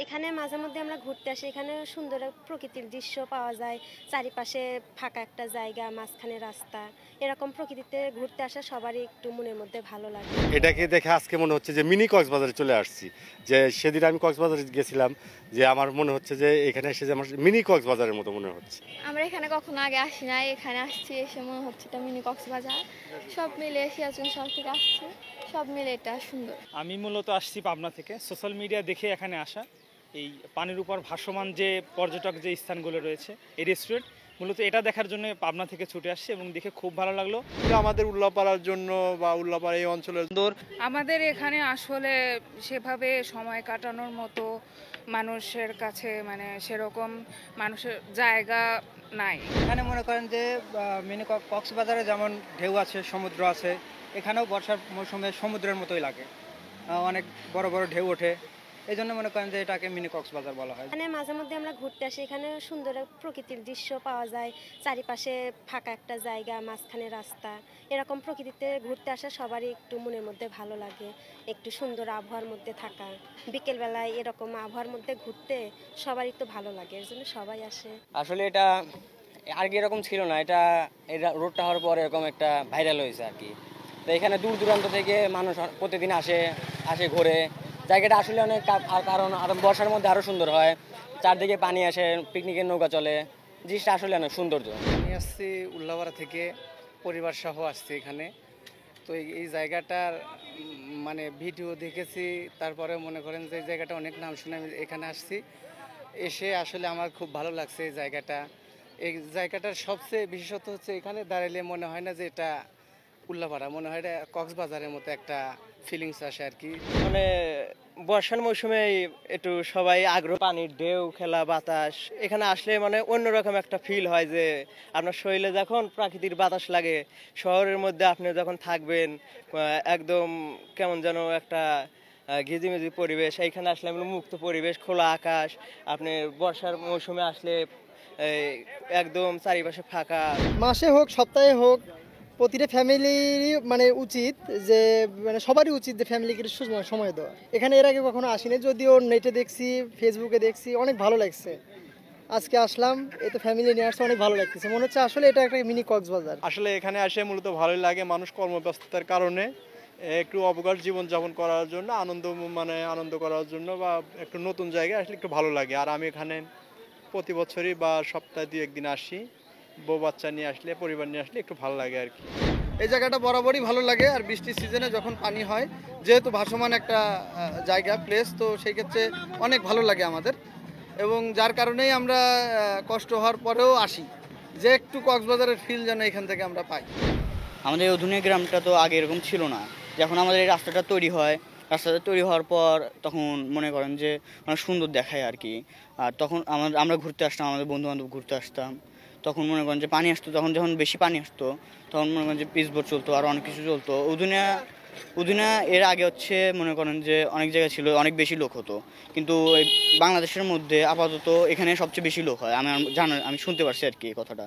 এখানে মাঝে মধ্যে আমরা ঘুরতে আসি। এখানে সুন্দর প্রকৃতির দৃশ্য পাওয়া যায়, চারিপাশে ফাঁকা একটা জায়গা, মাঝখানে রাস্তা। এরকম প্রকৃতিতে ঘুরতে আসা সবারই একটু মনের মধ্যে ভালো লাগে। এটাকে দেখে আজকে মনে হচ্ছে যে মিনি কক্সবাজারে চলে আসছি। যে সেদিন আমি কক্সবাজারে গেছিলাম, যে আমার মনে হচ্ছে যে এখানে এসে যে আমার মিনি কক্সবাজারের মতো মনে হচ্ছে। আমরা এখানে কখনো আগে আসি নাই, এখানে আসছি, এসে মনে হচ্ছে এটা মিনি কক্সবাজার। সব মিলে সিরাজগঞ্জ শহর থেকে আসছি, সব মিলে এটা সুন্দর। আমি মূলত আসছি পাবনা থেকে, সোশ্যাল মিডিয়া দেখে এখানে আসা। এই পানির উপর ভাসমান যে পর্যটক যে স্থানগুলো রয়েছে, এই রেস্টুরেন্ট, মূলত এটা দেখার জন্য পাবনা থেকে ছুটে আসছি এবং দেখে খুব ভালো লাগলো। আমাদের উল্লাপাড়ার জন্য বা উল্লাপাড়া এই অঞ্চলের আমাদের এখানে আসলে সেভাবে সময় কাটানোর মতো মানুষের কাছে মানে সেরকম মানুষের জায়গা নাই। এখানে মনে করেন যে মিনি কক্সবাজারে যেমন ঢেউ আছে, সমুদ্র আছে, এখানেও বর্ষার মৌসুমে সমুদ্রের মতোই লাগে, অনেক বড় বড় ঢেউ ওঠে। এই জন্য মনে করেন যে এটাকে মিনি কক্সবাজার বলা হয়। এখানে মাঝে মধ্যে আমরা ঘুরতে আসি। এখানে সুন্দর প্রকৃতির দৃশ্য পাওয়া যায়, চারিপাশে ফাঁকা একটা জায়গা, মাঝখানে রাস্তা। এরকম প্রকৃতিতে ঘুরতে আসা সবারই একটু মনের মধ্যে ভালো লাগে, একটু সুন্দর আবহাওয়ার মধ্যে থাকা। বিকেলবেলায় এরকম আবহাওয়ার মধ্যে ঘুরতে সবারই তো ভালো লাগে, এর জন্য সবাই আসে। আসলে এটা আগে এরকম ছিল না, এটা রোডটা হওয়ার পর এরকম একটা ভাইরাল হয়েছে আর কি। তো এখানে দূর দূরান্ত থেকে মানুষ প্রতিদিন আসে ঘোরে। জায়গাটা আসলে অনেক, কারণ আর বর্ষার মধ্যে আরও সুন্দর হয়, চারদিকে পানি আসে, পিকনিকের নৌকা চলে, জিনিসটা আসলে অনেক সৌন্দর্য। আমি আসছি উল্লাপাড়া থেকে, পরিবার সহ আসছি এখানে। তো এই জায়গাটার মানে ভিডিও দেখেছি, তারপরে মনে করেন যে এই জায়গাটা অনেক নাম শুনে আমি এখানে আসছি। এসে আসলে আমার খুব ভালো লাগছে এই জায়গাটা। এই জায়গাটার সবচেয়ে বিশেষত হচ্ছে এখানে দাঁড়ালে মনে হয় না যে এটা উল্লাপাড়া, মনে হয় এটা কক্সবাজারের মতো একটা ফিলিংস আসে আর কি। মানে বর্ষার মৌসুমে একটু সবাই আগ্রহ, পানির ঢেউ, খেলা, বাতাস, এখানে আসলে মানে অন্যরকম একটা ফিল হয় যে আপনার শরীরে যখন প্রাকৃতিক বাতাস লাগে, শহরের মধ্যে আপনি যখন থাকবেন একদম কেমন যেন একটা ঘিজিমিজি পরিবেশ, এইখানে আসলে আমরা মুক্ত পরিবেশ, খোলা আকাশ। আপনি বর্ষার মৌসুমে আসলে একদম চারিপাশে ফাঁকা। মাসে হোক, সপ্তাহে হোক, প্রতিটা ফ্যামিলিরই মানে উচিত যে মানে সবারই উচিত যে ফ্যামিলিকে সময় দেওয়া। এখানে এর আগে কখনো আসিনি, যদিও নেটে দেখছি, ফেসবুকে দেখছি, অনেক ভালো লাগছে। আজকে আসলাম, এই তো ফ্যামিলি নিয়ে আসছে, অনেক ভালো লাগতেছে। মনে হচ্ছে আসলে এটা একটা মিনি কক্সবাজার। আসলে এখানে আসে মূলত ভালোই লাগে, মানুষ কর্মব্যস্ততার কারণে একটু অবকাশ জীবনযাপন করার জন্য, আনন্দ করার জন্য বা একটু নতুন জায়গায় আসলে একটু ভালো লাগে। আর আমি এখানে প্রতি বছরই বা সপ্তাহে 2-1 দিন আসি। বউ বাচ্চা নিয়ে আসলে, পরিবার নিয়ে আসলে একটু ভালো লাগে আর কি। এই জায়গাটা বরাবরই ভালো লাগে। আর বৃষ্টির সিজনে যখন পানি হয়, যেহেতু ভাসমান একটা জায়গা, প্লেস, তো সেই ক্ষেত্রে অনেক ভালো লাগে আমাদের। এবং যার কারণেই আমরা কষ্ট হওয়ার পরেও আসি, যে একটু কক্সবাজারের ফিল যেন এখান থেকে আমরা পাই। আমাদের অধুনিয়া গ্রামটা তো আগে এরকম ছিল না। যখন আমাদের এই রাস্তাটা তৈরি হয়, রাস্তাটা তৈরি হওয়ার পর তখন মনে করেন যে অনেক সুন্দর দেখায় আর কি। আর তখন আমরা ঘুরতে আসতাম, আমাদের বন্ধুবান্ধব ঘুরতে আসতাম, তখন মনে করেন যে পানি আসতো, যখন বেশি পানি আসতো তখন মনে করেন যে পিচবোট চলতো, আর অনেক কিছু চলতো। উধুনিয়া এর আগে হচ্ছে মনে করেন যে অনেক জায়গা ছিল, অনেক বেশি লোক হতো, কিন্তু এই বাংলাদেশের মধ্যে আপাতত এখানে সবচেয়ে বেশি লোক হয়। আমি শুনতে পারছি আর কি এই কথাটা।